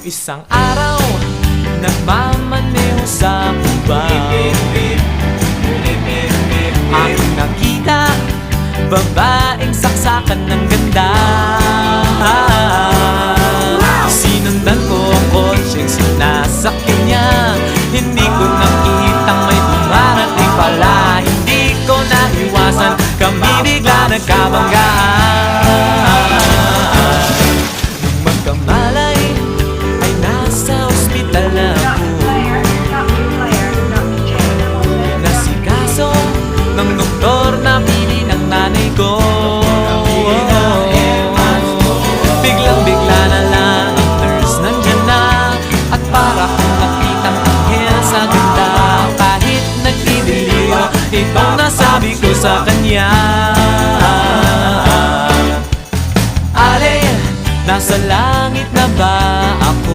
Isang araw, nagmamaneho sa Cubao, aking nakita, babaeng saksakan ng ganda. Sinundan ko ang kotseng sinasakyan niya, hindi ko nakitang may dumarating pala. Hindi ko naiwasan, kami bigla nagkabanggaan. Nung magkamalay, ay nasa ospital na ako. Nasikaso ng doktor na pili ng nanay ko. Biglang-bigla na lang ang nurse nandyan na, at para kong nakitang anghel sa ganda. Kahit nagdidiliyo, itong nasabi ko sa kanya: Ale, nasa langit na ba ako?